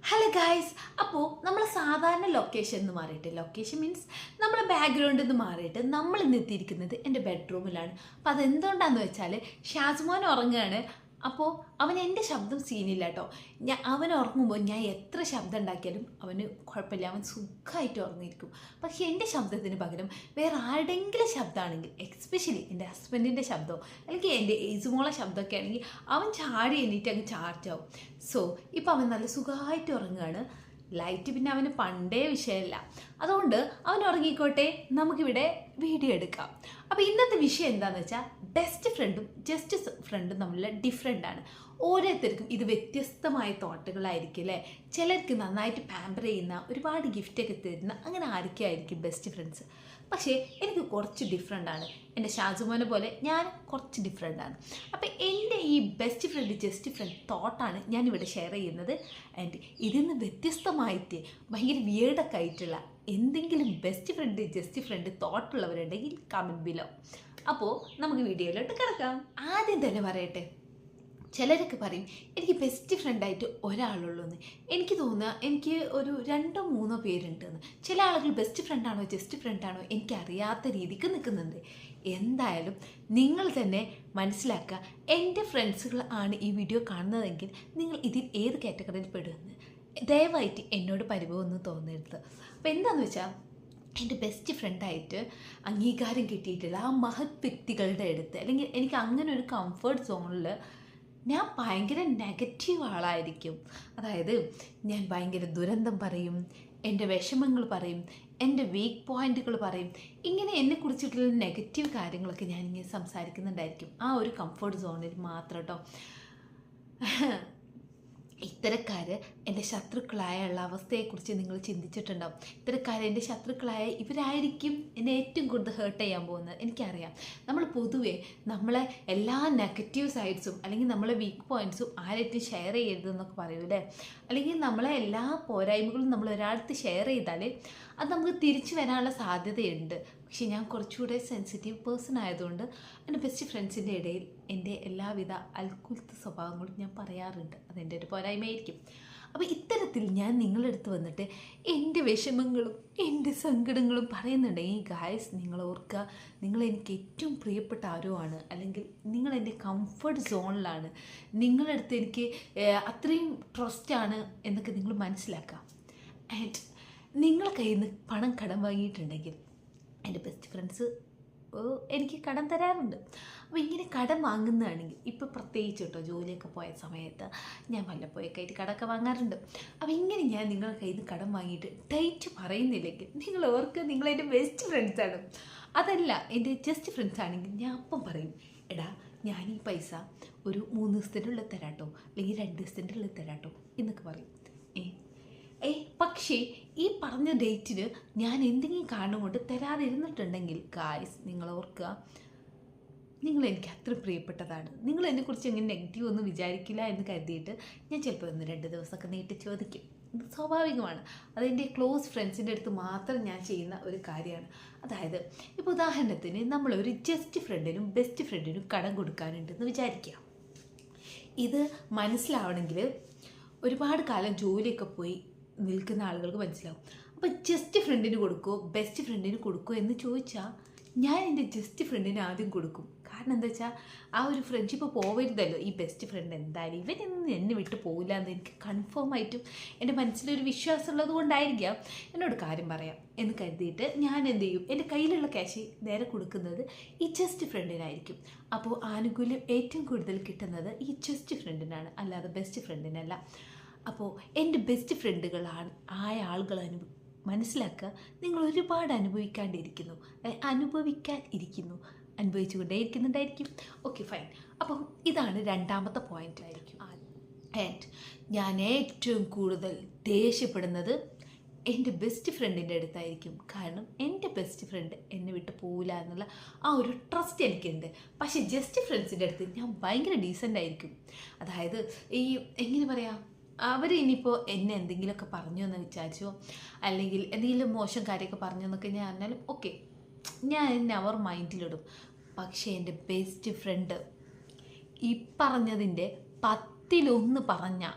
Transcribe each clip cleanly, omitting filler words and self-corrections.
Hello guys, അപ്പോൾ നമ്മൾ സാധാരണ ലൊക്കേഷൻ എന്ന് മാറിയിട്ട് ലൊക്കേഷൻ മീൻസ് നമ്മളെ ബാക്ക്ഗ്രൗണ്ടിൽ നിന്ന് മാറിയിട്ട് നമ്മൾ ഇന്ന് എത്തിയിരിക്കുന്നത് എൻ്റെ ബെഡ്റൂമിലാണ്. അപ്പോൾ അതെന്തുകൊണ്ടാന്ന് വെച്ചാൽ ഷാസ്മോൻ ഉറങ്ങുകയാണ്. അപ്പോൾ അവൻ എൻ്റെ ശബ്ദം സീനില്ല കേട്ടോ. അവൻ ഉറങ്ങുമ്പോൾ ഞാൻ എത്ര ശബ്ദം ഉണ്ടാക്കിയാലും അവന് കുഴപ്പമില്ല, അവൻ സുഖമായിട്ട് ഉറങ്ങിയിരിക്കും. പക്ഷേ എൻ്റെ ശബ്ദത്തിന് പകരം വേറെ ആരുടെങ്കിലും ശബ്ദമാണെങ്കിൽ, എക്സ്പെഷ്യലി എൻ്റെ ഹസ്ബൻഡിൻ്റെ ശബ്ദമോ അല്ലെങ്കിൽ എൻ്റെ ഏസുമോളെ ശബ്ദമൊക്കെ ആണെങ്കിൽ അവൻ ചാടി എണീറ്റ് അങ്ങ് ചാർജ് ആവും. സോ ഇപ്പം അവൻ നല്ല സുഖമായിട്ട് ഉറങ്ങുകയാണ്. ലൈറ്റ് പിന്നെ അവന് പണ്ടേ വിഷയമല്ല, അതുകൊണ്ട് അവൻ ഉറങ്ങിക്കോട്ടെ, നമുക്കിവിടെ വീഡിയോ എടുക്കാം. അപ്പോൾ ഇന്നത്തെ വിഷയം എന്താണെന്ന് വെച്ചാൽ ബെസ്റ്റ് ഫ്രണ്ടും ജസ്റ്റ് ഫ്രണ്ടും തമ്മിലുള്ള ഡിഫറെൻ്റ് ആണ്. ഓരോരുത്തർക്കും ഇത് വ്യത്യസ്തമായ തോട്ടുകളായിരിക്കും അല്ലേ. ചിലർക്ക് നന്നായിട്ട് പാമ്പർ ചെയ്യുന്ന, ഒരുപാട് ഗിഫ്റ്റൊക്കെ തരുന്ന, അങ്ങനെ ആയിരിക്കും ബെസ്റ്റ് ഫ്രണ്ട്സ്. പക്ഷേ എനിക്ക് കുറച്ച് ഡിഫറെൻ്റ് ആണ്. എൻ്റെ ഷാജുമോനെ പോലെ ഞാൻ കുറച്ച് ഡിഫറെൻ്റ് ആണ്. അപ്പോൾ എൻ്റെ ഈ ബെസ്റ്റ് ഫ്രണ്ട് ജസ്റ്റ് ഫ്രണ്ട് തോട്ടാണ് ഞാനിവിടെ ഷെയർ ചെയ്യുന്നത്. ആൻഡ് ഇതിൽ നിന്ന് വ്യത്യസ്തമായിട്ട് ഭയങ്കര വിയേർഡൊക്കെ ആയിട്ടുള്ള എന്തെങ്കിലും ബെസ്റ്റ് ഫ്രണ്ട് ജസ്റ്റ് ഫ്രണ്ട് തോട്ടുള്ളവരുണ്ടെങ്കിൽ കമൻറ്റ് ബിലോ. അപ്പോൾ നമുക്ക് വീഡിയോയിലോട്ട് കിടക്കാം. ആദ്യം തന്നെ പറയട്ടെ, ചിലരൊക്കെ പറയും എനിക്ക് ബെസ്റ്റ് ഫ്രണ്ടായിട്ട് ഒരാളുള്ളൂ എന്ന്. എനിക്ക് തോന്നുക എനിക്ക് ഒരു 2-3 പേരുണ്ടെന്ന്. ചില ആളുകൾ ബെസ്റ്റ് ഫ്രണ്ടാണോ ജസ്റ്റ് ഫ്രണ്ടാണോ എനിക്കറിയാത്ത രീതിക്ക് നിൽക്കുന്നുണ്ട്. എന്തായാലും നിങ്ങൾ തന്നെ മനസ്സിലാക്കുക, എൻ്റെ ഫ്രണ്ട്സുകൾ ആണ് ഈ വീഡിയോ കാണുന്നതെങ്കിൽ നിങ്ങൾ ഇതിൽ ഏത് കാറ്റഗറിയിൽ പെടുമെന്ന് ദയവായിട്ട് എന്നോട് പരിഭവമൊന്നും തോന്നരുത്. അപ്പോൾ എന്താണെന്ന് വെച്ചാൽ, എൻ്റെ ബെസ്റ്റ് ഫ്രണ്ടായിട്ട് അംഗീകാരം കിട്ടിയിട്ടുള്ള ആ മഹത് വ്യക്തികളുടെ അടുത്ത്, അല്ലെങ്കിൽ എനിക്ക് അങ്ങനെ ഒരു കംഫർട്ട് സോണിൽ ഞാൻ ഭയങ്കര നെഗറ്റീവ് ആളായിരിക്കും. അതായത് ഞാൻ ഭയങ്കര ദുരന്തം പറയും, എൻ്റെ വിഷമങ്ങൾ പറയും, എൻ്റെ വീക്ക് പോയിൻറ്റുകൾ പറയും. ഇങ്ങനെ എന്നെക്കുറിച്ചിട്ടുള്ള നെഗറ്റീവ് കാര്യങ്ങളൊക്കെ ഞാനിങ്ങനെ സംസാരിക്കുന്നുണ്ടായിരിക്കും ആ ഒരു കംഫർട്ട് സോണിൽ മാത്രം കേട്ടോ. ഇത്തരക്കാർ എൻ്റെ ശത്രുക്കളായുള്ള അവസ്ഥയെക്കുറിച്ച് നിങ്ങൾ ചിന്തിച്ചിട്ടുണ്ടാവും. ഇത്തരക്കാർ എൻ്റെ ശത്രുക്കളായ ഇവരായിരിക്കും എന്നെ ഏറ്റവും കൂടുതൽ ഹേർട്ട് ചെയ്യാൻ പോകുന്നത്. എനിക്കറിയാം, നമ്മൾ പൊതുവെ നമ്മളെ എല്ലാ നെഗറ്റീവ് സൈഡ്സും അല്ലെങ്കിൽ നമ്മളെ വീക്ക് പോയിൻറ്റ്സും ആരായിട്ടും ഷെയർ ചെയ്യരുതെന്നൊക്കെ പറയൂലേ. അല്ലെങ്കിൽ നമ്മളെ എല്ലാ പോരായ്മകളും നമ്മൾ ഒരാൾക്ക് ഷെയർ ചെയ്താൽ അത് നമുക്ക് തിരിച്ചു വരാനുള്ള സാധ്യതയുണ്ട്. പക്ഷേ ഞാൻ കുറച്ചുകൂടെ സെൻസിറ്റീവ് പേഴ്സൺ ആയതുകൊണ്ട് എൻ്റെ ബെസ്റ്റ് ഫ്രണ്ട്സിൻ്റെ ഇടയിൽ എൻ്റെ എല്ലാവിധ അൽക്കുലത്ത് സ്വഭാവങ്ങളും ഞാൻ പറയാറുണ്ട്. അതെൻ്റെ ഒരു പോരായ്മയായിരിക്കും. അപ്പോൾ ഇത്തരത്തിൽ ഞാൻ നിങ്ങളുടെ അടുത്ത് വന്നിട്ട് എൻ്റെ വിഷമങ്ങളും എൻ്റെ സങ്കടങ്ങളും പറയുന്നുണ്ടെങ്കിൽ ഗായ്സ്, നിങ്ങൾ ഓർക്കുക, നിങ്ങൾ എനിക്ക് ഏറ്റവും പ്രിയപ്പെട്ട ആരോ ആണ്, അല്ലെങ്കിൽ നിങ്ങൾ എൻ്റെ കംഫർട്ട് സോണിലാണ്, നിങ്ങളുടെ അടുത്ത് എനിക്ക് അത്രയും ട്രസ്റ്റാണ് എന്നൊക്കെ നിങ്ങൾ മനസ്സിലാക്കുക. ആൻഡ് നിങ്ങളെ കയ്യിൽ നിന്ന് പണം കടം വാങ്ങിയിട്ടുണ്ടെങ്കിൽ എൻ്റെ ബെസ്റ്റ് ഫ്രണ്ട്സ് എനിക്ക് കടം തരാറുണ്ട്. അപ്പോൾ ഇങ്ങനെ കടം വാങ്ങുന്നതാണെങ്കിൽ, ഇപ്പോൾ പ്രത്യേകിച്ച് കേട്ടോ ജോലിയൊക്കെ പോയ സമയത്ത് ഞാൻ വല്ലപ്പോഴൊക്കെ ആയിട്ട് കടമൊക്കെ വാങ്ങാറുണ്ട്. അപ്പോൾ ഇങ്ങനെ ഞാൻ നിങ്ങളുടെ കയ്യിൽ നിന്ന് കടം വാങ്ങിയിട്ട് ഡേറ്റ് പറയുന്നില്ലെങ്കിൽ നിങ്ങൾ ഓർക്കുക, നിങ്ങളെൻ്റെ ബെസ്റ്റ് ഫ്രണ്ട്സാണ്. അതല്ല എൻ്റെ ജസ്റ്റ് ഫ്രണ്ട്സ് ആണെങ്കിൽ ഞാൻ അപ്പം പറയും, എടാ ഞാൻ ഈ പൈസ ഒരു 3 ദിവസത്തിനുള്ളിൽ തരാട്ടോ, അല്ലെങ്കിൽ 2 ദിവസത്തിനുള്ളിൽ തരാട്ടോ എന്നൊക്കെ പറയും. പക്ഷേ ഈ പറഞ്ഞ ഡേറ്റിന് ഞാൻ എന്തെങ്കിലും കാരണം കൊണ്ട് തരാതിരുന്നിട്ടുണ്ടെങ്കിൽ ഗായ്സ്, നിങ്ങൾ ഓർക്കുക, നിങ്ങൾ എനിക്ക് അത്ര പ്രിയപ്പെട്ടതാണ്. നിങ്ങൾ എന്നെക്കുറിച്ച് എങ്ങനെ നെഗറ്റീവ് ഒന്നും വിചാരിക്കില്ല എന്ന് കരുതിയിട്ട് ഞാൻ ചിലപ്പോൾ 1-2 ദിവസമൊക്കെ നീട്ടി ചോദിക്കും. ഇത് സ്വാഭാവികമാണ്. അതെൻ്റെ ക്ലോസ് ഫ്രണ്ട്സിൻ്റെ അടുത്ത് മാത്രം ഞാൻ ചെയ്യുന്ന ഒരു കാര്യമാണ്. അതായത് ഇപ്പോൾ ഉദാഹരണത്തിന് നമ്മളൊരു ജസ്റ്റ് ഫ്രണ്ടിനും ബെസ്റ്റ് ഫ്രണ്ടിനും കടം കൊടുക്കാനുണ്ടെന്ന് വിചാരിക്കുക. ഇത് മനസ്സിലാവണമെങ്കിൽ ഒരുപാട് കാലം ജോലിയൊക്കെ പോയി നിൽക്കുന്ന ആളുകൾക്ക് മനസ്സിലാവും. അപ്പോൾ ജസ്റ്റ് ഫ്രണ്ടിന് കൊടുക്കുമോ ബെസ്റ്റ് ഫ്രണ്ടിന് കൊടുക്കുമോ എന്ന് ചോദിച്ചാൽ ഞാൻ എൻ്റെ ജസ്റ്റ് ഫ്രണ്ടിന് ആദ്യം കൊടുക്കും. കാരണം എന്താ വെച്ചാൽ ആ ഒരു ഫ്രണ്ട്ഷിപ്പ് പോവരുതല്ലോ. ഈ ബെസ്റ്റ് ഫ്രണ്ട് എന്തായാലും ഇവനൊന്നും എന്നെ വിട്ട് പോകില്ല എന്ന് എനിക്ക് കൺഫേം ആയിട്ടും എൻ്റെ മനസ്സിലൊരു വിശ്വാസം ഉള്ളത് കൊണ്ടായിരിക്കാം എന്നോട് കാര്യം പറയാം എന്ന് കരുതിയിട്ട് ഞാൻ എന്ത് ചെയ്യും, എൻ്റെ കയ്യിലുള്ള ക്യാഷ് നേരെ കൊടുക്കുന്നത് ഈ ജസ്റ്റ് ഫ്രണ്ടിനായിരിക്കും. അപ്പോൾ ആനുകൂല്യം ഏറ്റവും കൂടുതൽ കിട്ടുന്നത് ഈ ജസ്റ്റ് ഫ്രണ്ടിനാണ്, അല്ലാതെ ബെസ്റ്റ് ഫ്രണ്ടിനല്ല. അപ്പോൾ എൻ്റെ ബെസ്റ്റ് ഫ്രണ്ടുകളാണ് ആയ ആളുകൾ മനസ്സിലാക്കുക, നിങ്ങൾ ഒരുപാട് അനുഭവിച്ചു കൊണ്ടേ ഇരിക്കുന്നുണ്ടായിരിക്കും. Okay fine. അപ്പം ഇതാണ് രണ്ടാമത്തെ പോയിൻ്റ് ആയിരിക്കും. ആൻഡ് ഞാൻ ഏറ്റവും കൂടുതൽ ദേഷ്യപ്പെടുന്നത് എൻ്റെ ബെസ്റ്റ് ഫ്രണ്ടിൻ്റെ അടുത്തായിരിക്കും. കാരണം എൻ്റെ ബെസ്റ്റ് ഫ്രണ്ട് എന്നെ വിട്ട് പോവില്ല എന്നുള്ള ആ ഒരു ട്രസ്റ്റ് എനിക്കുണ്ട്. പക്ഷേ ജസ്റ്റ് ഫ്രണ്ട്സിൻ്റെ അടുത്ത് ഞാൻ ഭയങ്കര ഡീസൻ്റ് ആയിരിക്കും. അതായത് ഈ എങ്ങനെ പറയാം, അവർ ഇനിയിപ്പോൾ എന്നെ എന്തെങ്കിലുമൊക്കെ പറഞ്ഞു എന്ന് വിചാരിച്ചോ, അല്ലെങ്കിൽ എന്തെങ്കിലും മോശം കാര്യമൊക്കെ പറഞ്ഞു എന്നൊക്കെ ഞാൻ അറിഞ്ഞാലും ഓക്കെ, ഞാൻ എന്നെ അവർ മൈൻഡിലിടും. പക്ഷേ എൻ്റെ ബെസ്റ്റ് ഫ്രണ്ട് ഈ പറഞ്ഞതിൻ്റെ 10-1 പറഞ്ഞാൽ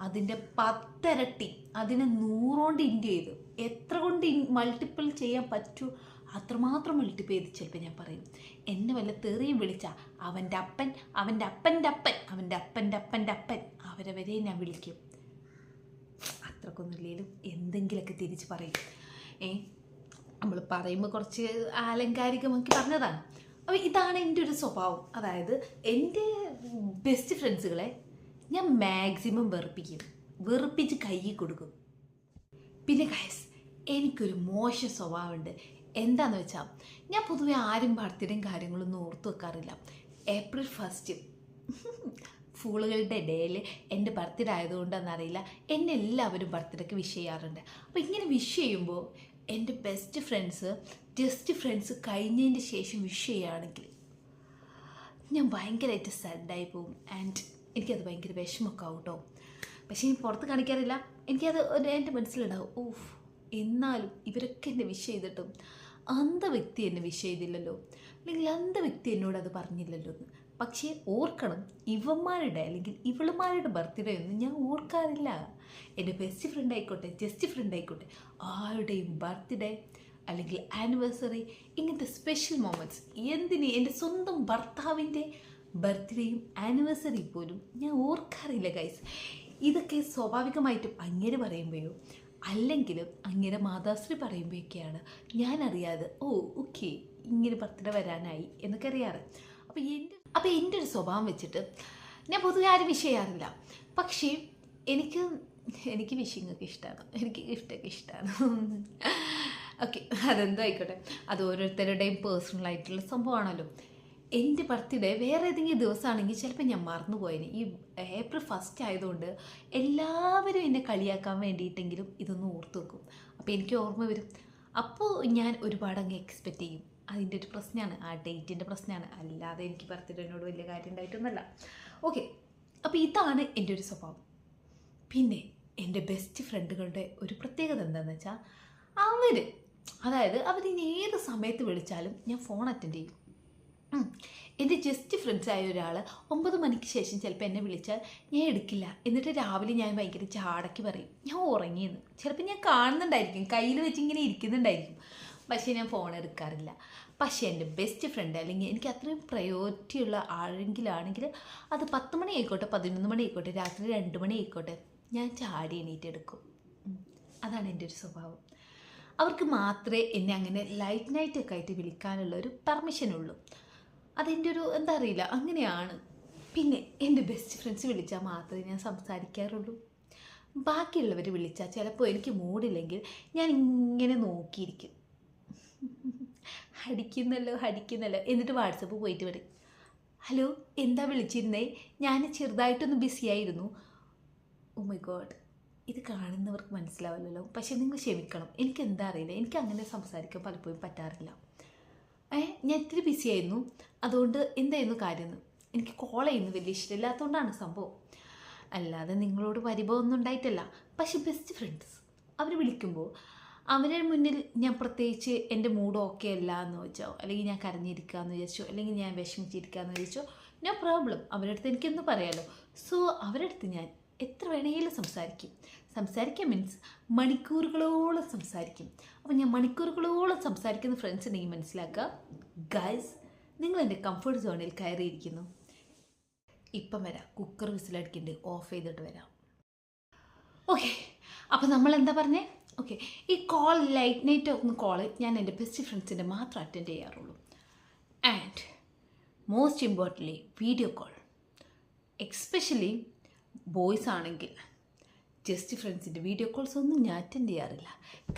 അതിൻ്റെ 10 ഇരട്ടി, അതിനെ 100 കൊണ്ട് ഇൻറ്റു ചെയ്ത് എത്ര കൊണ്ട് മൾട്ടിപ്പിൾ ചെയ്യാൻ പറ്റുമോ അത്രമാത്രം മൾട്ടിപ്പിൾ ചെയ്ത് ചിലപ്പോൾ ഞാൻ പറയും. എന്നെ വല്ല തെറിയും വിളിച്ചാൽ അവൻ്റെ അപ്പൻ, അവൻ്റെ അപ്പൻ്റെ അപ്പൻ, അവൻ്റെ അപ്പൻ്റെ അപ്പൻ്റെ അപ്പൻ, അവരെ വരെ ഞാൻ വിളിക്കും. അത്രക്കൊന്നുമില്ലെങ്കിലും എന്തെങ്കിലുമൊക്കെ തിരിച്ച് പറയും. നമ്മൾ പറയുമ്പോൾ കുറച്ച് ആലങ്കാരികമാക്കി പറഞ്ഞതാണ്. അപ്പോൾ ഇതാണ് എൻ്റെ ഒരു സ്വഭാവം. അതായത് എൻ്റെ ബെസ്റ്റ് ഫ്രണ്ട്സുകളെ ഞാൻ മാക്സിമം വെറുപ്പിച്ച് കയ്യിൽ കൊടുക്കും. പിന്നെ ഗൈസ്, എനിക്കൊരു മോശം സ്വഭാവമുണ്ട്. എന്താണെന്ന് വെച്ചാൽ ഞാൻ പൊതുവെ ആരും ബർത്ത്ഡേയും കാര്യങ്ങളൊന്നും ഓർത്ത് വെക്കാറില്ല. ഏപ്രിൽ 1 ഫൂളുകളുടെ ഡേയിൽ എൻ്റെ ബർത്ത്ഡേ ആയതുകൊണ്ടെന്നറിയില്ല എന്നെ എല്ലാവരും ബർത്ത്ഡേക്ക് വിഷ് ചെയ്യാറുണ്ട്. അപ്പോൾ ഇങ്ങനെ വിഷ് ചെയ്യുമ്പോൾ എൻ്റെ ബെസ്റ്റ് ഫ്രണ്ട്സ് കഴിഞ്ഞതിൻ്റെ ശേഷം വിഷ് ചെയ്യുകയാണെങ്കിൽ ഞാൻ ഭയങ്കരമായിട്ട് സാഡായി പോകും. ആൻഡ് എനിക്കത് ഭയങ്കര വിഷമമൊക്കെ ആവും കേട്ടോ. പക്ഷേ ഞാൻ പുറത്ത് കാണിക്കാറില്ല. എനിക്കത് എൻ്റെ മനസ്സിലുണ്ടാവും, ഓഫ് എന്നാലും ഇവരൊക്കെ എന്നെ വിഷ് ചെയ്തിട്ടും അന്ത വ്യക്തി എന്നെ വിഷ് ചെയ്തില്ലല്ലോ, അല്ലെങ്കിൽ അന്ത വ്യക്തി എന്നോട് അത് പറഞ്ഞില്ലല്ലോ എന്ന്. പക്ഷേ ഓർക്കണം, ഇവന്മാരുടെ അല്ലെങ്കിൽ ഇവളുമാരുടെ ബർത്ത്ഡേ ഒന്നും ഞാൻ ഓർക്കാറില്ല. എൻ്റെ ബെസ്റ്റ് ഫ്രണ്ട് ആയിക്കോട്ടെ, ജസ്റ്റ് ഫ്രണ്ട് ആയിക്കോട്ടെ, ആരുടെയും ബർത്ത്ഡേ അല്ലെങ്കിൽ ആനിവേഴ്സറി, ഇങ്ങനത്തെ സ്പെഷ്യൽ മൊമെൻറ്റ്സ്, എൻ്റെ സ്വന്തം ഭർത്താവിൻ്റെ ബർത്ത്ഡേയും ആനിവേഴ്സറി പോലും ഞാൻ ഓർക്കാറില്ല ഗൈസ്. ഇതൊക്കെ സ്വാഭാവികമായിട്ടും അങ്ങേര് പറയുമ്പോഴോ അല്ലെങ്കിലും അങ്ങേരെ മാതാശ്രീ പറയുമ്പോഴൊക്കെയാണ് ഞാനറിയാതെ ഓക്കെ ഇങ്ങനെ ബർത്ത്ഡേ വരാനായി എന്നൊക്കെ അറിയാറ്. അപ്പോൾ എൻ്റെ ഒരു സ്വഭാവം വെച്ചിട്ട് ഞാൻ പൊതുവെ ആരും വിഷ് ചെയ്യാറില്ല. പക്ഷേ എനിക്ക് വിഷിങ്ങൊക്കെ ഇഷ്ടമാണ്, എനിക്ക് ഗിഫ്റ്റൊക്കെ ഇഷ്ടമാണ്. ഓക്കെ, അതെന്തോ ആയിക്കോട്ടെ, അത് ഓരോരുത്തരുടെയും പേഴ്സണലായിട്ടുള്ള സംഭവമാണല്ലോ. എൻ്റെ ബർത്ത്ഡേ വേറെ ഏതെങ്കിലും ദിവസമാണെങ്കിൽ ചിലപ്പോൾ ഞാൻ മറന്നുപോയേനെ. ഈ ഏപ്രിൽ 1 ആയതുകൊണ്ട് എല്ലാവരും എന്നെ കളിയാക്കാൻ വേണ്ടിയിട്ടെങ്കിലും ഇതൊന്ന് ഓർത്ത് വെക്കും. അപ്പോൾ എനിക്ക് ഓർമ്മ വരും. അപ്പോൾ ഞാൻ ഒരുപാട് അങ്ങ് എക്സ്പെക്റ്റ് ചെയ്യും. അതിൻ്റെ ഒരു പ്രശ്നമാണ്, ആ ഡേറ്റിൻ്റെ പ്രശ്നമാണ്, അല്ലാതെ എനിക്ക് ബർത്ത്ഡേനോട് വലിയ കാര്യം ഉണ്ടായിട്ടൊന്നുമല്ല. ഓക്കെ, അപ്പോൾ ഇതാണ് എൻ്റെ ഒരു സ്വഭാവം. പിന്നെ എൻ്റെ ബെസ്റ്റ് ഫ്രണ്ടുകളുടെ ഒരു പ്രത്യേകത എന്താണെന്ന് വെച്ചാൽ അവരിനി ഏത് സമയത്ത് വിളിച്ചാലും ഞാൻ ഫോൺ അറ്റൻഡ് ചെയ്യും. എൻ്റെ ജസ്റ്റ് ഫ്രണ്ട്സായ ഒരാൾ 9 മണിക്ക് ശേഷം ചിലപ്പോൾ എന്നെ വിളിച്ചാൽ ഞാൻ എടുക്കില്ല. എന്നിട്ട് രാവിലെ ഞാൻ ഭയങ്കര ചാടയ്ക്ക് പറയും ഞാൻ ഉറങ്ങിയെന്ന്. ചിലപ്പോൾ ഞാൻ കാണുന്നുണ്ടായിരിക്കും, കയ്യിൽ വെച്ച് ഇങ്ങനെ ഇരിക്കുന്നുണ്ടായിരിക്കും, പക്ഷേ ഞാൻ ഫോൺ എടുക്കാറില്ല. പക്ഷേ എൻ്റെ ബെസ്റ്റ് ഫ്രണ്ട് അല്ലെങ്കിൽ എനിക്ക് അത്രയും പ്രയോറിറ്റി ഉള്ള ആരെങ്കിലാണെങ്കിൽ അത് 10 മണി ആയിക്കോട്ടെ, 11 മണി ആയിക്കോട്ടെ, രാത്രി 2 മണി ആയിക്കോട്ടെ, ഞാൻ ചാടി എണീറ്റെടുക്കും. അതാണ് എൻ്റെ ഒരു സ്വഭാവം. അവർക്ക് മാത്രമേ എന്നെ അങ്ങനെ ലൈറ്റ് നൈറ്റൊക്കെ ആയിട്ട് വിളിക്കാനുള്ള ഒരു പെർമിഷനുള്ളൂ. അതെൻ്റെ ഒരു എന്താ അറിയില്ല, അങ്ങനെയാണ്. പിന്നെ എൻ്റെ ബെസ്റ്റ് ഫ്രണ്ട്സ് വിളിച്ചാൽ മാത്രമേ ഞാൻ സംസാരിക്കാറുള്ളൂ. ബാക്കിയുള്ളവർ വിളിച്ചാൽ ചിലപ്പോൾ എനിക്ക് മൂഡില്ലെങ്കിൽ ഞാൻ ഇങ്ങനെ നോക്കിയിരിക്കും, അടിക്കുന്നല്ലോ എന്നിട്ട് വാട്സപ്പ് പോയിട്ട് വരും, ഹലോ എന്താ വിളിച്ചിരുന്നേ, ഞാൻ ചെറുതായിട്ടൊന്ന് ബിസിയായിരുന്നു. ഓ മൈ ഗോഡ്, ഇത് കാണുന്നവർക്ക് മനസ്സിലാവില്ലല്ലോ, പക്ഷേ നിങ്ങൾ ക്ഷമിക്കണം, എനിക്കെന്താ അറിയില്ല, എനിക്ക് അങ്ങനെ സംസാരിക്കാൻ പലപ്പോഴും പറ്റാറില്ല. ഞാൻ ഇത്തിരി ബിസി ആയിരുന്നു, അതുകൊണ്ട് എന്തായിരുന്നു കാര്യം, എനിക്ക് കോൾ ചെയ്യുന്നത് വലിയ ഇഷ്ടമില്ലാത്തതുകൊണ്ടാണ് സംഭവം, അല്ലാതെ നിങ്ങളോട് പരിഭവമൊന്നും ഉണ്ടായിട്ടല്ല. പക്ഷേ ബെസ്റ്റ് ഫ്രണ്ട്സ് അവർ വിളിക്കുമ്പോൾ അവരുടെ മുന്നിൽ ഞാൻ പ്രത്യേകിച്ച് എൻ്റെ മൂഡ് ഓക്കെ അല്ല എന്ന് വെച്ചോ, അല്ലെങ്കിൽ ഞാൻ കരഞ്ഞിരിക്കാമെന്ന് വിചാരിച്ചോ, അല്ലെങ്കിൽ ഞാൻ വിഷമിച്ചിരിക്കാമെന്ന് വിചാരിച്ചോ, നോ പ്രോബ്ലം, അവരുടെ അടുത്ത് എനിക്കൊന്ന് പറയാമല്ലോ. സോ അവരുടെ അടുത്ത് ഞാൻ എത്ര വേണമെങ്കിലും സംസാരിക്കാം മീൻസ് മണിക്കൂറുകളോളം സംസാരിക്കും. അപ്പോൾ ഞാൻ മണിക്കൂറുകളോളം സംസാരിക്കുന്ന ഫ്രണ്ട്സ് ഉണ്ടെങ്കിൽ മനസ്സിലാക്കുക ഗൈസ്, നിങ്ങൾ എൻ്റെ കംഫർട്ട് സോണിൽ കയറിയിരിക്കുന്നു. ഇപ്പം വരാം, കുക്കർ വിസിലടിക്കുന്നുണ്ട്, ഓഫ് ചെയ്തിട്ട് വരാം. ഓക്കെ, അപ്പോൾ നമ്മൾ എന്താ പറഞ്ഞേ? ഓക്കെ, ഈ കോൾ ലൈറ്റ് നൈറ്റ് ഒന്ന് കോൾ ഞാൻ എൻ്റെ ബെസ്റ്റ് ഫ്രണ്ട്സിൻ്റെ മാത്രം അറ്റൻഡ് ചെയ്യാറുള്ളൂ. And most importantly video call, especially boys ആണെങ്കിൽ ജസ്റ്റ് ഫ്രണ്ട്സിൻ്റെ വീഡിയോ കോൾസ് ഒന്നും ഞാൻ അറ്റൻഡ് ചെയ്യാറില്ല.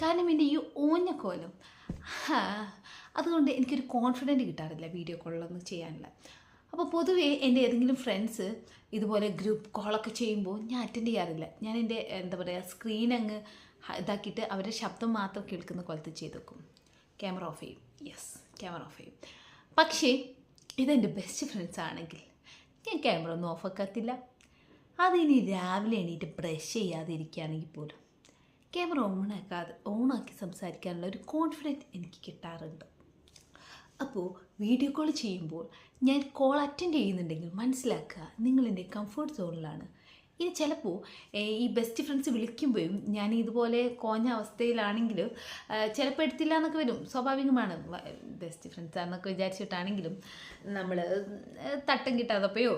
കാരണം എൻ്റെ ഈ ഓഞ്ഞക്കോലം അതുകൊണ്ട് എനിക്കൊരു കോൺഫിഡൻറ്റ് കിട്ടാറില്ല വീഡിയോ കോളിലൊന്നും ചെയ്യാനില്ല. അപ്പോൾ പൊതുവേ എൻ്റെ ഏതെങ്കിലും ഫ്രണ്ട്സ് ഇതുപോലെ ഗ്രൂപ്പ് കോളൊക്കെ ചെയ്യുമ്പോൾ ഞാൻ അറ്റൻഡ് ചെയ്യാറില്ല. ഞാൻ എൻ്റെ എന്താ പറയുക സ്ക്രീൻ അങ്ങ് ഇതാക്കിയിട്ട് അവരുടെ ശബ്ദം മാത്രം കേൾക്കുന്ന കൊലത്ത് ചെയ്ത് വെക്കും, ക്യാമറ ഓഫ് ചെയ്യും. ക്യാമറ ഓഫ് ചെയ്യും. പക്ഷേ ഇതെൻ്റെ ബെസ്റ്റ് ഫ്രണ്ട്സ് ആണെങ്കിൽ ഞാൻ ക്യാമറ ഒന്നും ഓഫ് ആക്കത്തില്ല. അതിനി രാവിലെ എണീറ്റ് ബ്രഷ് ചെയ്യാതെ ഇരിക്കുകയാണെങ്കിൽ പോലും ക്യാമറ ഓണാക്കി സംസാരിക്കാനുള്ള ഒരു കോൺഫിഡൻറ്റ് എനിക്ക് കിട്ടാറുണ്ട്. അപ്പോൾ വീഡിയോ കോൾ ചെയ്യുമ്പോൾ ഞാൻ കോൾ അറ്റൻഡ് ചെയ്യുന്നുണ്ടെങ്കിൽ മനസ്സിലാക്കുക നിങ്ങൾ എൻ്റെ കംഫർട്ട് സോണിലാണ്. ഇനി ചിലപ്പോൾ ഈ ബെസ്റ്റ് ഫ്രണ്ട്സ് വിളിക്കുമ്പോഴും ഞാൻ ഇതുപോലെ കോഞ്ഞ അവസ്ഥയിലാണെങ്കിലും ചിലപ്പോൾ എടുത്തില്ല എന്നൊക്കെ വരും, സ്വാഭാവികമാണ്. ബെസ്റ്റ് ഫ്രണ്ട്സാണെന്നൊക്കെ വിചാരിച്ചിട്ടാണെങ്കിലും നമ്മൾ തട്ടം കിട്ടാതപ്പോയോ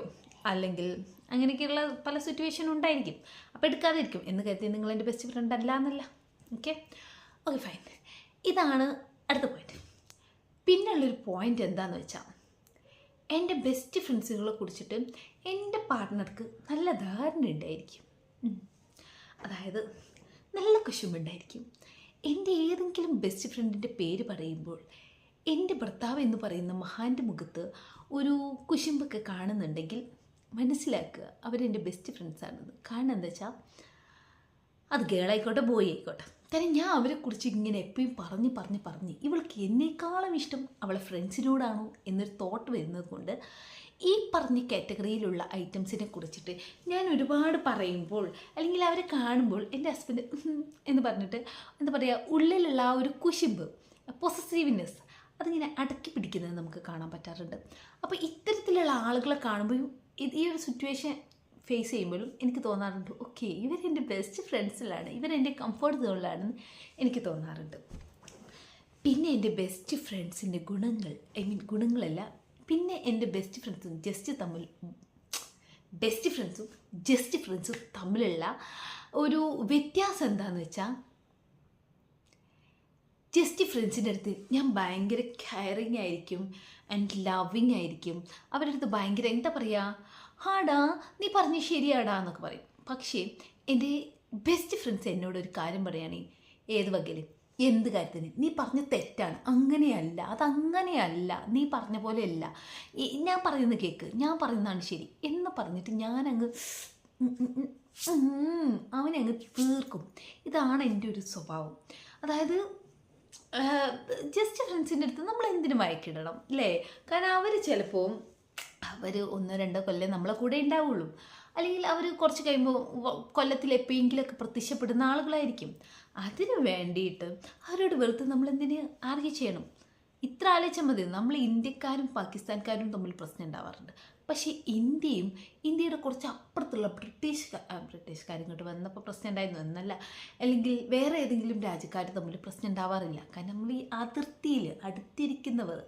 അല്ലെങ്കിൽ അങ്ങനെയൊക്കെയുള്ള പല സിറ്റുവേഷൻ ഉണ്ടായിരിക്കും. അപ്പോൾ എടുക്കാതിരിക്കും എന്ന് കരുതി നിങ്ങൾ എൻ്റെ ബെസ്റ്റ് ഫ്രണ്ട് അല്ല എന്നല്ല. Okay okay fine. ഇതാണ് അടുത്ത പോയിന്റ്. പിന്നുള്ളൊരു പോയിന്റ് എന്താണെന്ന് വെച്ചാൽ, എൻ്റെ ബെസ്റ്റ് ഫ്രണ്ട്സുകളെ കുറിച്ചിട്ട് എൻ്റെ പാർട്ട്ണർക്ക് നല്ല ധാരണ ഉണ്ടായിരിക്കും. അതായത് നല്ല കുശുമ്പുണ്ടായിരിക്കും. എൻ്റെ ഏതെങ്കിലും ബെസ്റ്റ് ഫ്രണ്ടിൻ്റെ പേര് പറയുമ്പോൾ എൻ്റെ ഭർത്താവ് എന്ന് പറയുന്ന മഹാൻ്റെ മുഖത്ത് ഒരു കുശുമ്പൊക്കെ കാണുന്നുണ്ടെങ്കിൽ മനസ്സിലാക്കുക അവരെൻ്റെ ബെസ്റ്റ് ഫ്രണ്ട്സാണെന്ന്. കാരണം എന്താ വെച്ചാൽ അത് ഗേളായിക്കോട്ടെ ബോയ് ആയിക്കോട്ടെ. കാരണം ഞാൻ അവരെക്കുറിച്ച് ഇങ്ങനെ എപ്പോഴും പറഞ്ഞ് ഇവൾക്ക് എന്നേക്കാളും ഇഷ്ടം അവളെ ഫ്രണ്ട്സിനോടാണോ എന്നൊരു തോട്ട് വരുന്നത് കൊണ്ട് ഈ പറഞ്ഞ കാറ്റഗറിയിലുള്ള ഐറ്റംസിനെ കുറിച്ചിട്ട് ഞാൻ ഒരുപാട് പറയുമ്പോൾ അല്ലെങ്കിൽ അവരെ കാണുമ്പോൾ എൻ്റെ ഹസ്ബൻഡ് എന്ന് പറഞ്ഞിട്ട് എന്താ പറയുക, ഉള്ളിലുള്ള ആ ഒരു കുശുമ്പ്, പൊസസീവ്നെസ് അതിങ്ങനെ അടക്കി പിടിക്കുന്നത് നമുക്ക് കാണാൻ പറ്റാറുണ്ട്. അപ്പോൾ ഇത്തരത്തിലുള്ള ആളുകളെ കാണുമ്പോൾ ഈ ഒരു സിറ്റുവേഷൻ ഫേസ് ചെയ്യുമ്പോഴും എനിക്ക് തോന്നാറുണ്ട്, ഓക്കെ ഇവരെൻ്റെ ബെസ്റ്റ് ഫ്രണ്ട്സിലാണ്, ഇവരെൻ്റെ കംഫർട്ട് സോണിലാണെന്ന് എനിക്ക് തോന്നാറുണ്ട്. പിന്നെ എൻ്റെ ബെസ്റ്റ് ഫ്രണ്ട്സിൻ്റെ ഗുണങ്ങൾ, ഗുണങ്ങളല്ല, പിന്നെ എൻ്റെ ബെസ്റ്റ് ഫ്രണ്ട്സും ജസ്റ്റ് ഫ്രണ്ട്സും തമ്മിലുള്ള ഒരു വ്യത്യാസം എന്താണെന്ന് വെച്ചാൽ, ജസ്റ്റ് ഫ്രണ്ട്സിൻ്റെ അടുത്ത് ഞാൻ ഭയങ്കര കെയറിങ് ആയിരിക്കും ആൻഡ് ലവിങ് ആയിരിക്കും. അവരുടെ അടുത്ത് ഭയങ്കര എന്താ പറയുക, ഹാടാ നീ പറഞ്ഞ് ശരിയാടാ എന്നൊക്കെ പറയും. പക്ഷേ എൻ്റെ ബെസ്റ്റ് ഫ്രണ്ട്സ് എന്നോടൊരു കാര്യം പറയുകയാണെങ്കിൽ ഏത് വകയിലും എന്ത് കാര്യത്തിന് നീ പറഞ്ഞ തെറ്റാണ്, അങ്ങനെയല്ല, അതങ്ങനെയല്ല, നീ പറഞ്ഞ പോലെയല്ല, ഞാൻ പറയുന്നത് കേൾക്ക്, ഞാൻ പറയുന്നതാണ് ശരി എന്ന് പറഞ്ഞിട്ട് ഞാനങ്ങ് അവനെ അങ്ങ് തീർക്കും. ഇതാണ് എൻ്റെ ഒരു സ്വഭാവം. അതായത് ജസ്റ്റ് ഫ്രണ്ട്സിൻ്റെ അടുത്ത് നമ്മൾ എന്തിനു വഴക്കിടണം അല്ലേ? കാരണം അവർ ചിലപ്പോൾ അവർ 1-2 കൊല്ലം നമ്മളെ കൂടെ ഉണ്ടാവുള്ളൂ, അല്ലെങ്കിൽ അവർ കുറച്ച് കഴിയുമ്പോൾ കൊല്ലത്തിൽ എപ്പോഴെങ്കിലുമൊക്കെ പ്രത്യക്ഷപ്പെടുന്ന ആളുകളായിരിക്കും. അതിന് വേണ്ടിയിട്ട് അവരോട് വെറുത്ത് നമ്മളെന്തിന് ആർഗ്യൂ ചെയ്യണം? ഇത്ര ആലോചിച്ചാൽ മതി. നമ്മൾ ഇന്ത്യക്കാരും പാകിസ്ഥാൻകാരും തമ്മിൽ പ്രശ്നം ഉണ്ടാവാറുണ്ട്. പക്ഷേ ഇന്ത്യയുടെ കുറച്ച് അപ്പുറത്തുള്ള ബ്രിട്ടീഷുകാർ ഇങ്ങോട്ട് വന്നപ്പോൾ പ്രശ്നം ഉണ്ടായിരുന്നു എന്നല്ല, അല്ലെങ്കിൽ വേറെ ഏതെങ്കിലും രാജ്യക്കാർ തമ്മിൽ പ്രശ്നം ഉണ്ടാവാറില്ല. കാരണം നമ്മൾ ഈ അതിർത്തിയിൽ അടുത്തിരിക്കുന്നവർ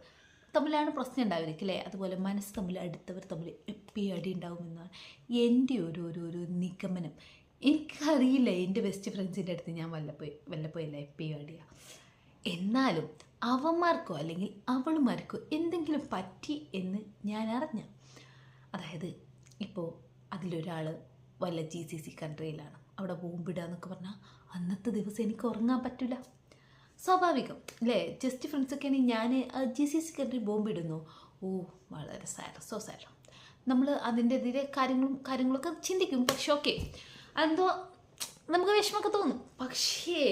തമ്മിലാണ് പ്രശ്നം ഉണ്ടാവുക അല്ലേ? അതുപോലെ മനസ്സ് തമ്മിൽ അടുത്തവർ തമ്മിൽ എപ്പോഴും അടി ഉണ്ടാവുമെന്നാണ് എൻ്റെ ഒരു നിഗമനം. എനിക്കറിയില്ല എൻ്റെ ബെസ്റ്റ് ഫ്രണ്ട്സിൻ്റെ അടുത്ത് ഞാൻ വല്ലപ്പോയല്ല എപ്പോഴും അടിയ. എന്നാലും അവന്മാർക്കോ അല്ലെങ്കിൽ അവളുമാർക്കോ എന്തെങ്കിലും പറ്റി എന്ന് ഞാൻ അറിഞ്ഞ, അതായത് ഇപ്പോൾ അതിലൊരാൾ വല്ല GCC കൺട്രിയിലാണ്, അവിടെ ബോംബിടുക എന്നൊക്കെ പറഞ്ഞാൽ അന്നത്തെ ദിവസം എനിക്ക് ഉറങ്ങാൻ പറ്റില്ല. സ്വാഭാവികം അല്ലേ? ജസ്റ്റ് ഫ്രണ്ട്സൊക്കെ ആണെങ്കിൽ ഞാൻ GCC കൺട്രി ബോംബിടുന്നു, ഓ വളരെ സോ സാഡ്. നമ്മൾ അതിൻ്റെതിരെ കാര്യങ്ങളൊക്കെ ചിന്തിക്കും. പക്ഷെ ഓക്കെ അതെന്തോ നമുക്ക് വിഷമമൊക്കെ തോന്നും. പക്ഷേ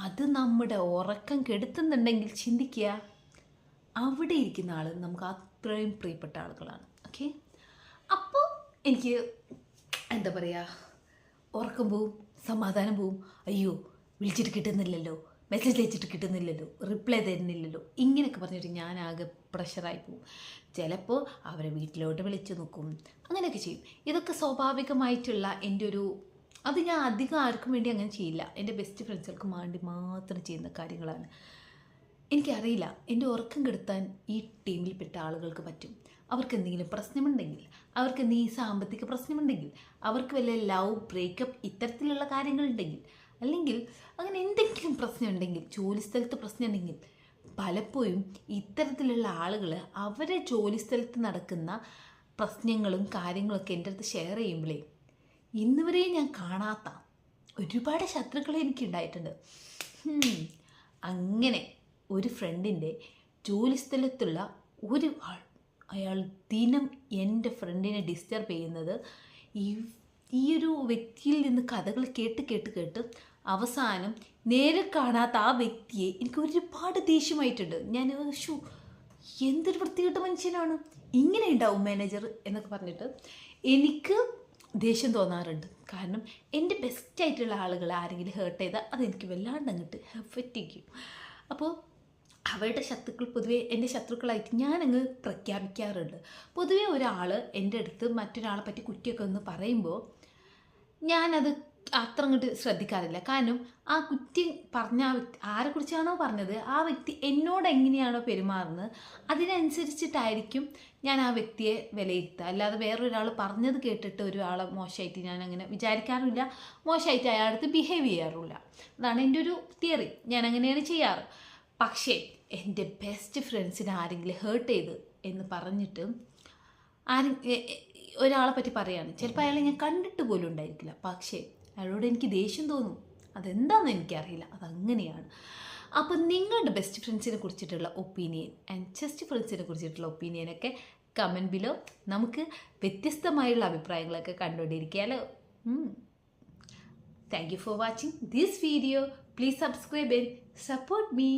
അത് നമ്മുടെ ഉറക്കം കെടുത്തുന്നുണ്ടെങ്കിൽ ചിന്തിക്കുക, അവിടെ ഇരിക്കുന്ന ആൾ നമുക്ക് അത്രയും പ്രിയപ്പെട്ട ആളുകളാണ്. ഓക്കെ, അപ്പോൾ എനിക്ക് എന്താ പറയുക, ഉറക്കം പോവും, സമാധാനം പോവും. അയ്യോ വിളിച്ചിട്ട് കിട്ടുന്നില്ലല്ലോ, മെസ്സേജ് അയച്ചിട്ട് കിട്ടുന്നില്ലല്ലോ, റിപ്ലൈ തരുന്നില്ലല്ലോ, ഇങ്ങനെയൊക്കെ പറഞ്ഞിട്ട് ഞാൻ ആകെ പ്രഷറായി പോവും. ചിലപ്പോൾ അവരെ വീട്ടിലോട്ട് വിളിച്ചു നോക്കും, അങ്ങനെയൊക്കെ ചെയ്യും. ഇതൊക്കെ സ്വാഭാവികമായിട്ടുള്ള എൻ്റെ ഒരു, അത് ഞാൻ അധികം ആർക്കും വേണ്ടി അങ്ങനെ ചെയ്യില്ല, എൻ്റെ ബെസ്റ്റ് ഫ്രണ്ട്സുകൾക്ക് വേണ്ടി മാത്രം ചെയ്യുന്ന കാര്യങ്ങളാണ്. എനിക്കറിയില്ല, എൻ്റെ ഉറക്കം കെടുത്താൻ ഈ ടീമിൽപ്പെട്ട ആളുകൾക്ക് പറ്റും. അവർക്ക് എന്തെങ്കിലും പ്രശ്നമുണ്ടെങ്കിൽ, അവർക്ക് എന്തെങ്കിലും സാമ്പത്തിക പ്രശ്നമുണ്ടെങ്കിൽ, അവർക്ക് വല്ല ലവ് ബ്രേക്കപ്പ് ഇത്തരത്തിലുള്ള കാര്യങ്ങളുണ്ടെങ്കിൽ, അല്ലെങ്കിൽ അങ്ങനെ എന്തെങ്കിലും പ്രശ്നമുണ്ടെങ്കിൽ, ജോലി സ്ഥലത്ത് പ്രശ്നമുണ്ടെങ്കിൽ, പലപ്പോഴും ഇത്തരത്തിലുള്ള ആളുകൾ അവരെ ജോലി സ്ഥലത്ത് നടക്കുന്ന പ്രശ്നങ്ങളും കാര്യങ്ങളൊക്കെ എൻ്റെ അടുത്ത് ഷെയർ ചെയ്യുമ്പോഴേ ഇന്നുവരെയും ഞാൻ കാണാത്ത ഒരുപാട് ശത്രുക്കൾ എനിക്കുണ്ടായിട്ടുണ്ട്. അങ്ങനെ ഒരു ഫ്രണ്ടിൻ്റെ ജോലി സ്ഥലത്തുള്ള ഒരു ആൾ, അയാൾ ദിനം എൻ്റെ ഫ്രണ്ടിനെ ഡിസ്റ്റർബ് ചെയ്യുന്നത് ഈ ഒരു വ്യക്തിയിൽ നിന്ന് കഥകൾ കേട്ട് അവസാനം നേരെ കാണാത്ത ആ വ്യക്തിയെ എനിക്ക് ഒരുപാട് ദേഷ്യമായിട്ടുണ്ട്. ഞാൻ എന്തൊരു വൃത്തികെട്ട മനുഷ്യനാണ്, ഇങ്ങനെ ഉണ്ടാവും മാനേജർ എന്നൊക്കെ പറഞ്ഞിട്ട് എനിക്ക് ദേഷ്യം തോന്നാറുണ്ട്. കാരണം എൻ്റെ ബെസ്റ്റായിട്ടുള്ള ആളുകൾ ആരെങ്കിലും ഹേർട്ട് ചെയ്താൽ അതെനിക്ക് വല്ലാണ്ട് അങ്ങോട്ട് എഫക്റ്റ് ചെയ്യും. അപ്പോൾ അവരുടെ ശത്രുക്കൾ പൊതുവേ എൻ്റെ ശത്രുക്കളായിട്ട് ഞാനങ്ങ് പ്രഖ്യാപിക്കാറുണ്ട്. പൊതുവേ ഒരാൾ എൻ്റെ അടുത്ത് മറ്റൊരാളെ പറ്റി കുറ്റിയൊക്കെ ഒന്ന് പറയുമ്പോൾ ഞാനത് അത്ര അങ്ങോട്ട് ശ്രദ്ധിക്കാറില്ല. കാരണം ആ കുറ്റി പറഞ്ഞ ആ വ്യക്തി ആരെക്കുറിച്ചാണോ പറഞ്ഞത് ആ വ്യക്തി എന്നോട് എങ്ങനെയാണോ പെരുമാറുന്നത് അതിനനുസരിച്ചിട്ടായിരിക്കും ഞാൻ ആ വ്യക്തിയെ വിലയിരുത്തുക. അല്ലാതെ വേറൊരാൾ പറഞ്ഞത് കേട്ടിട്ട് ഒരാളെ മോശമായിട്ട് ഞാൻ അങ്ങനെ വിചാരിക്കാറില്ല, മോശമായിട്ട് അയാളടുത്ത് ബിഹേവ് ചെയ്യാറില്ല. അതാണ് എൻ്റെ ഒരു തിയറി. ഞാൻ അങ്ങനെയാണ് ചെയ്യാറ്. പക്ഷേ എൻ്റെ ബെസ്റ്റ് ഫ്രണ്ട്സിനെ ആരെങ്കിലും ഹേർട്ട് ചെയ്ത് എന്ന് പറഞ്ഞിട്ട് ആരും ഒരാളെ പറ്റി പറയാണ്, ചിലപ്പോൾ അയാളെ ഞാൻ കണ്ടിട്ട് പോലും ഉണ്ടായിരിക്കില്ല, പക്ഷേ അയാളോട് എനിക്ക് ദേഷ്യം തോന്നും. അതെന്താണെന്ന് എനിക്കറിയില്ല, അതങ്ങനെയാണ്. അപ്പോൾ നിങ്ങളുടെ ബെസ്റ്റ് ഫ്രണ്ട്സിനെ കുറിച്ചിട്ടുള്ള ഒപ്പീനിയൻ ആൻഡ് ജസ്റ്റ് ഫ്രണ്ട്സിനെ കുറിച്ചിട്ടുള്ള ഒപ്പീനിയനൊക്കെ കമൻറ്റ് ബിലോ. നമുക്ക് വ്യത്യസ്തമായുള്ള അഭിപ്രായങ്ങളൊക്കെ കണ്ടുകൊണ്ടിരിക്കാമല്ലോ. Thank you for watching this video. Please subscribe and support me.